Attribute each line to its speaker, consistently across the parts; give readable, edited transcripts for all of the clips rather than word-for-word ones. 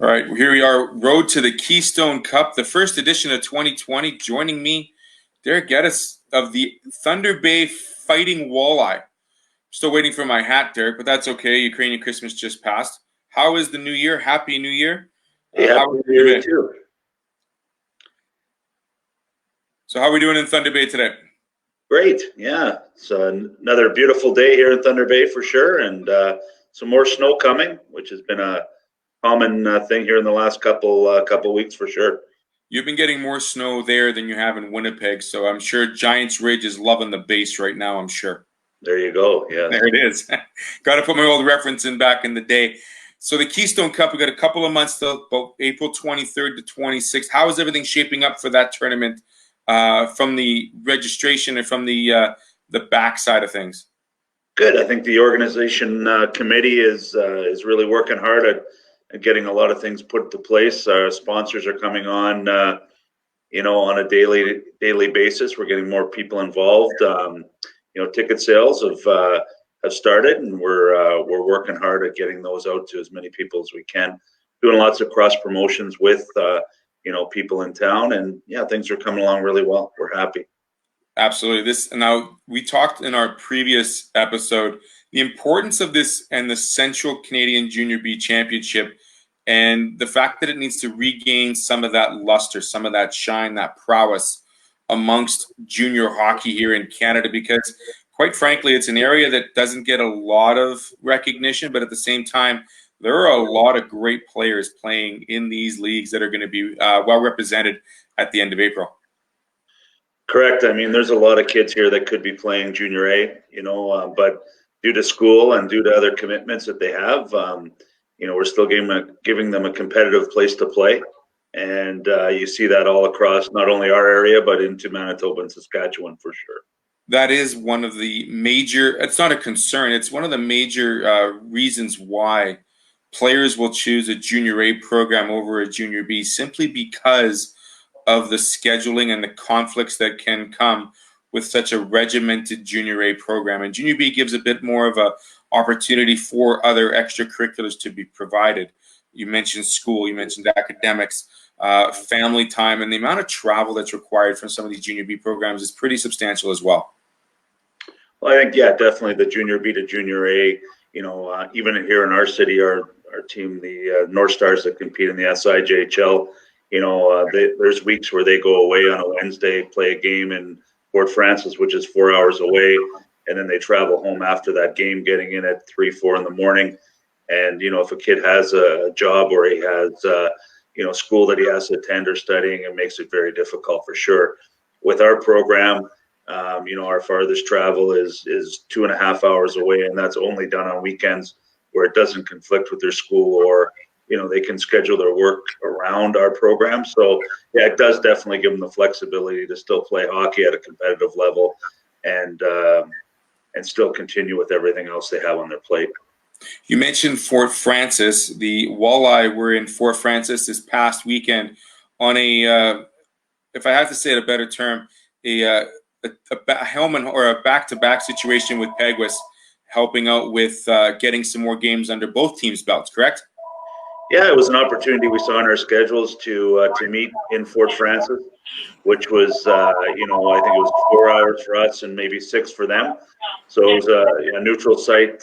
Speaker 1: All right, here we are, road to the Keystone Cup, the first edition of 2020. Joining me, Derek Geddes of the Thunder Bay Fighting Walleye. Still waiting for my hat, Derek, but that's okay. Ukrainian Christmas just passed. How is the new year? Happy New Year.
Speaker 2: Happy New Year too.
Speaker 1: So how are we doing in Thunder Bay today?
Speaker 2: Great, yeah. So another beautiful day here in Thunder Bay for sure, and some more snow coming, which has been a common thing here in the last couple weeks for sure.
Speaker 1: You've been getting more snow there than you have in Winnipeg, so I'm sure Giants Ridge is loving the base right now, I'm sure.
Speaker 2: There you go, yeah.
Speaker 1: There it is. Got to put my old reference in back in the day. So the Keystone Cup, we got a couple of months till about April 23rd to 26th. How is everything shaping up for that tournament from the registration and from the back side of things?
Speaker 2: Good. I think the organization committee is really working hard at getting a lot of things put into place. Our sponsors are coming on, on a daily basis. We're getting more people involved. Ticket sales have started, and we're working hard at getting those out to as many people as we can. Doing lots of cross promotions with people in town, and yeah, things are coming along really well. We're happy.
Speaker 1: Absolutely. Now we talked in our previous episode the importance of this and the Central Canadian Junior B Championship, and the fact that it needs to regain some of that luster, some of that shine, that prowess amongst junior hockey here in Canada, because quite frankly, it's an area that doesn't get a lot of recognition, but at the same time, there are a lot of great players playing in these leagues that are going to be well represented at the end of April.
Speaker 2: Correct. I mean, there's a lot of kids here that could be playing Junior A, but due to school and due to other commitments that they have, we're still giving them a competitive place to play. And you see that all across not only our area, but into Manitoba and Saskatchewan for sure.
Speaker 1: That is one of the major, it's not a concern, it's one of the major reasons why players will choose a Junior A program over a Junior B, simply because of the scheduling and the conflicts that can come with such a regimented Junior A program. And Junior B gives a bit more of a opportunity for other extracurriculars to be provided. You mentioned school, you mentioned academics, family time, and the amount of travel that's required from some of these Junior B programs is pretty substantial as well.
Speaker 2: Well, I think, yeah, definitely the Junior B to Junior A, even here in our city, our team, the North Stars that compete in the SIJHL, there's weeks where they go away on a Wednesday, play a game in Fort Francis, which is 4 hours away, and then they travel home after that game, getting in at 3, 4 in the morning. And, if a kid has a job or he has, school that he has to attend or studying, it makes it very difficult for sure. With our program, our farthest travel is 2.5 hours away, and that's only done on weekends where it doesn't conflict with their school, or, they can schedule their work around our program. So, yeah, it does definitely give them the flexibility to still play hockey at a competitive level and still continue with everything else they have on their plate.
Speaker 1: You mentioned Fort Francis. The Walleye were in Fort Francis this past weekend on a, if I have to say it a better term, a helmet or a back-to-back situation with Peguis, helping out with getting some more games under both teams' belts, correct?
Speaker 2: Yeah, it was an opportunity we saw in our schedules to meet in Fort Francis, which was, I think it was 4 hours for us and maybe 6 for them. So it was a neutral site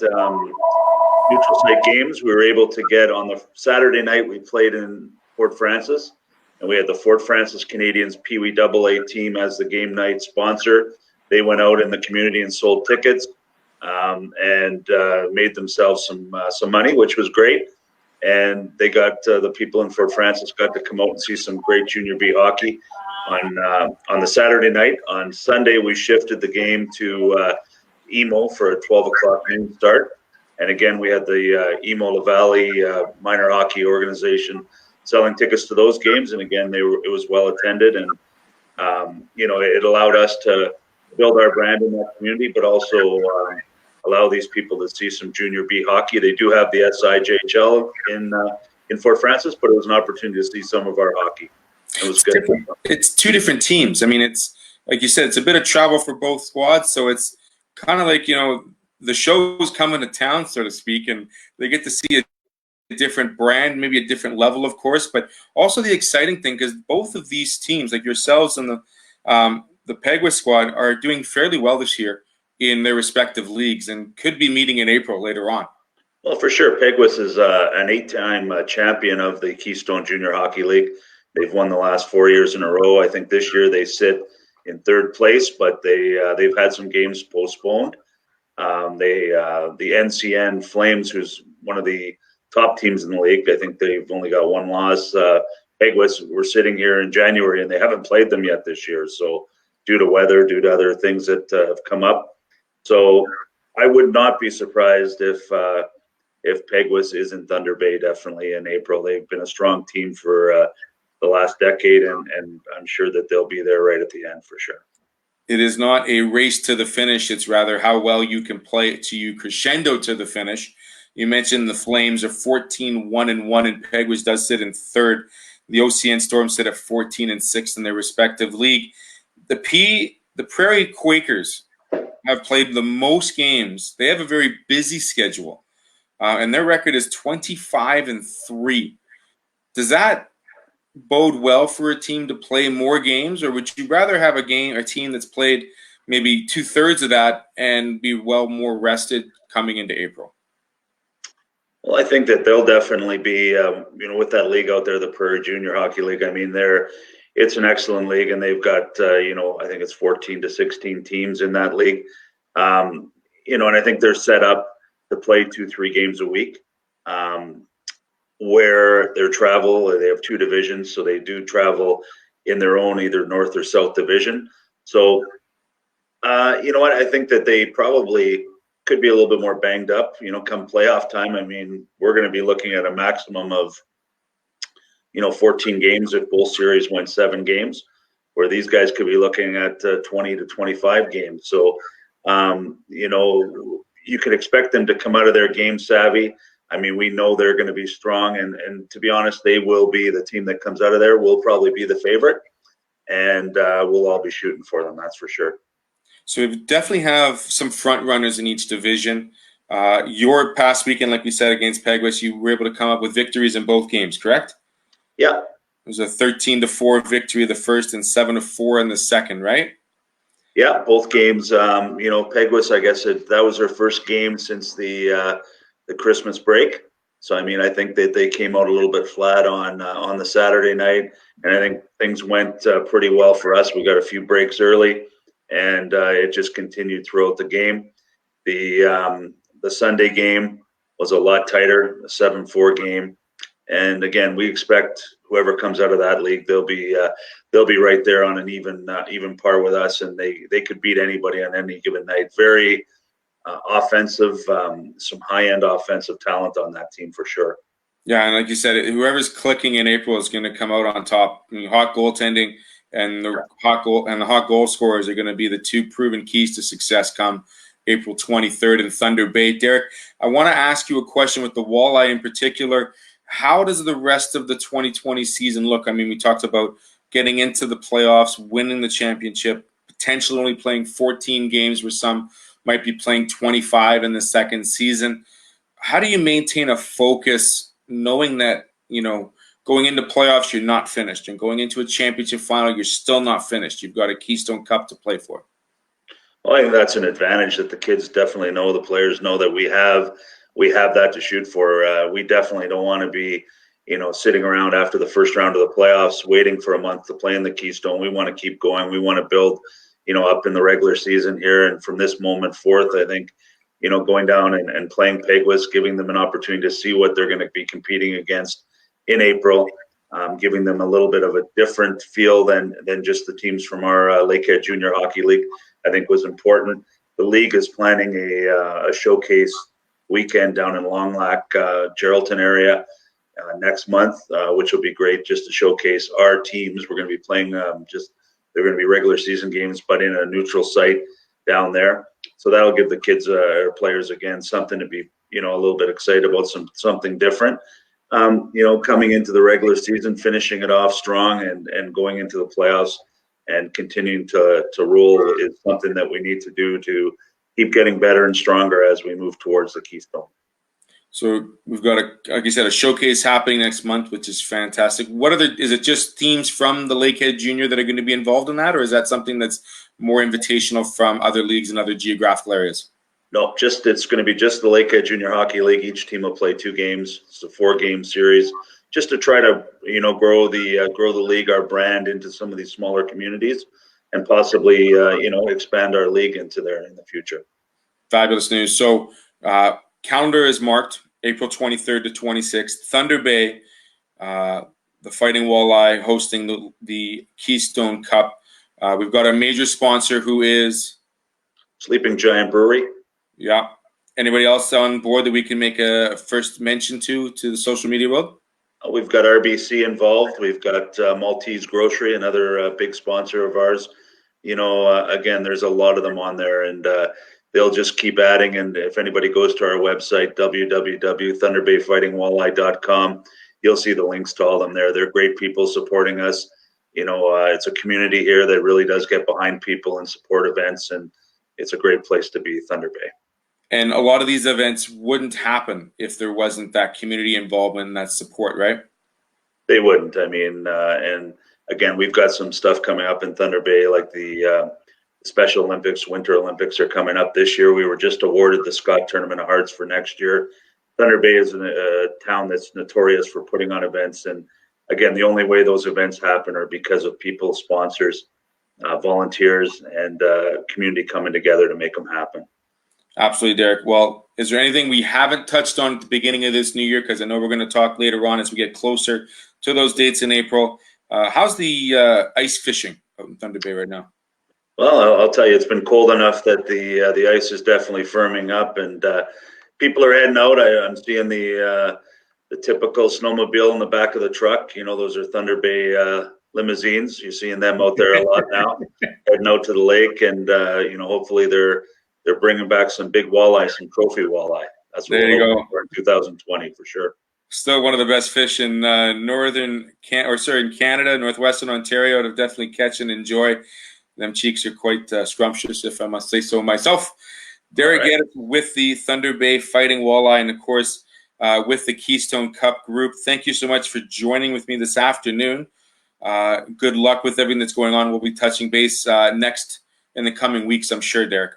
Speaker 2: games. We were able to get on the Saturday night. We played in Fort Francis, and we had the Fort Francis Canadians Pee Wee AA team as the game night sponsor. They went out in the community and sold tickets and made themselves some money, which was great. And they got the people in Fort Francis got to come out and see some great Junior B hockey on the Saturday night. On Sunday, we shifted the game to Emo for a 12 o'clock noon start. And again, we had the Emo La Valley minor hockey organization selling tickets to those games. And again, it was well attended, and it allowed us to build our brand in that community, but also allow these people to see some Junior B hockey. They do have the SIJHL in Fort Francis, but it was an opportunity to see some of our hockey. It was good.
Speaker 1: It's two different teams. I mean, it's like you said, it's a bit of travel for both squads, so it's kind of like the show's coming to town, so to speak, and they get to see a different brand, maybe a different level, of course, but also the exciting thing, because both of these teams, like yourselves and the Peguis squad, are doing fairly well this year in their respective leagues and could be meeting in April later on.
Speaker 2: Well, for sure, Peguis is an 8-time champion of the Keystone Junior Hockey League. They've won the last 4 years in a row. I think this year they sit in third place, but they've had some games postponed. The NCN Flames, who's one of the top teams in the league, I think they've only got one loss. Peguis, we're sitting here in January, and they haven't played them yet this year. So due to weather, due to other things that have come up. So I would not be surprised if Peguis is in Thunder Bay definitely in April. They've been a strong team for the last decade, and I'm sure that they'll be there right at the end for sure.
Speaker 1: It is not a race to the finish. It's rather how well you can play it to you crescendo to the finish. You mentioned the Flames are 14-1-1, and Peguis does sit in third. The OCN Storm sit at 14-6 in their respective league. The Prairie Quakers have played the most games. They have a very busy schedule, and their record is 25-3. Does that bode well for a team to play more games, or would you rather have a team that's played maybe 2/3 of that and be more rested coming into April?
Speaker 2: Well, I think that they'll definitely be, with that league out there, the Prairie Junior Hockey League. I mean, it's an excellent league, and they've got, I think it's 14 to 16 teams in that league. And I think they're set up to play 2-3 games a week. Where their travel, they have 2 divisions, so they do travel in their own either North or South division. So, what, I think that they probably could be a little bit more banged up, come playoff time. I mean, we're going to be looking at a maximum of, 14 games if both series went 7 games, where these guys could be looking at 20 to 25 games. So, you could expect them to come out of their game savvy. I mean, we know they're going to be strong, and to be honest, they will be the team that comes out of there. Will probably be the favorite, and we'll all be shooting for them. That's for sure.
Speaker 1: So we definitely have some front runners in each division. Your past weekend, like we said, against Peguis, you were able to come up with victories in both games, correct?
Speaker 2: Yeah.
Speaker 1: It was a 13-4 victory the first and 7-4 in the second, right?
Speaker 2: Yeah, both games. Peguis, I guess that was their first game since the Christmas break. So, I mean, I think that they came out a little bit flat on the Saturday night, and I think things went pretty well for us. We got a few breaks early, and it just continued throughout the game. The Sunday game was a lot tighter, a 7-4 game, and again, we expect whoever comes out of that league, they'll be right there on an even par with us, and they could beat anybody on any given night. Very offensive, some high-end offensive talent on that team for sure.
Speaker 1: Yeah, and like you said, whoever's clicking in April is going to come out on top. I mean, hot goaltending and the hot goal scorers are going to be the 2 proven keys to success come April 23rd in Thunder Bay. Derek, I want to ask you a question with the Walleye in particular. How does the rest of the 2020 season look? I mean, we talked about getting into the playoffs, winning the championship, potentially only playing 14 games where some might be playing 25 in the second season. How do you maintain a focus knowing that, going into playoffs, you're not finished, and going into a championship final, you're still not finished? You've got a Keystone Cup to play for.
Speaker 2: Well, I think that's an advantage that the kids definitely know. The players know that we have that to shoot for. We definitely don't want to be, sitting around after the first round of the playoffs, waiting for a month to play in the Keystone. We want to keep going. We want to build, up in the regular season here. And from this moment forth, I think, going down and playing Peguis, giving them an opportunity to see what they're going to be competing against in April, giving them a little bit of a different feel than just the teams from our Lakehead Junior Hockey League, I think was important. The league is planning a showcase weekend down in Long Lac, Geraldton area next month, which will be great just to showcase our teams. We're going to be playing they're going to be regular season games, but in a neutral site down there. So that'll give the kids or players, again, something to be, a little bit excited about, something different. Coming into the regular season, finishing it off strong and going into the playoffs and continuing to roll is something that we need to do to keep getting better and stronger as we move towards the Keystone.
Speaker 1: So we've got like you said, a showcase happening next month, which is fantastic. Is it just teams from the Lakehead Junior that are going to be involved in that, or is that something that's more invitational from other leagues and other geographical areas?
Speaker 2: No, it's going to be just the Lakehead Junior Hockey League. Each team will play 2 games. It's a 4-game series, just to try to grow the league, our brand, into some of these smaller communities, and possibly expand our league into there in the future.
Speaker 1: Fabulous news. So calendar is marked April 23rd to 26th. Thunder Bay, the Fighting Walleye, hosting the Keystone Cup. We've got a major sponsor who is
Speaker 2: Sleeping Giant Brewery.
Speaker 1: Yeah. Anybody else on board that we can make a first mention to the social media world?
Speaker 2: We've got RBC involved. We've got Maltese Grocery, another big sponsor of ours. Again, there's a lot of them on there, and they'll just keep adding. And if anybody goes to our website, www.thunderbayfightingwalleye.com, you'll see the links to all of them there. They're great people supporting us. It's a community here that really does get behind people and support events, and it's a great place to be, Thunder Bay.
Speaker 1: And a lot of these events wouldn't happen if there wasn't that community involvement and that support, right?
Speaker 2: They wouldn't. I mean, and again, we've got some stuff coming up in Thunder Bay, like the Special Olympics, Winter Olympics are coming up this year. We were just awarded the Scott Tournament of Hearts for next year. Thunder Bay is a town that's notorious for putting on events. And again, the only way those events happen are because of people, sponsors, volunteers, and community coming together to make them happen.
Speaker 1: Absolutely, Derek. Well, is there anything we haven't touched on at the beginning of this new year? Because I know we're going to talk later on as we get closer to those dates in April. How's the ice fishing out in Thunder Bay right now?
Speaker 2: Well, I'll tell you, it's been cold enough that the ice is definitely firming up, and people are heading out. I'm seeing the typical snowmobile in the back of the truck. Those are Thunder Bay limousines. You're seeing them out there a lot now, heading out to the lake, and hopefully they're bringing back some big walleye, some trophy walleye. That's what we're hoping for in 2020 for sure.
Speaker 1: Still one of the best fish in in Canada, northwestern Ontario. To definitely catch and enjoy. Them cheeks are quite scrumptious, if I must say so myself. Derek Geddes with the Thunder Bay Fighting Walleye, and of course with the Keystone Cup group. Thank you so much for joining with me this afternoon. Good luck with everything that's going on. We'll be touching base next in the coming weeks, I'm sure, Derek.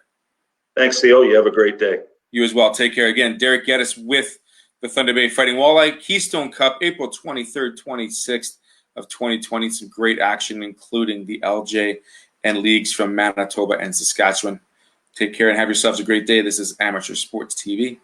Speaker 2: Thanks, Theo. You have a great day.
Speaker 1: You as well. Take care. Again, Derek Geddes with the Thunder Bay Fighting Walleye Keystone Cup, April 23rd, 26th of 2020. Some great action, including the LJ and leagues from Manitoba and Saskatchewan. Take care and have yourselves a great day. This is Amateur Sports TV.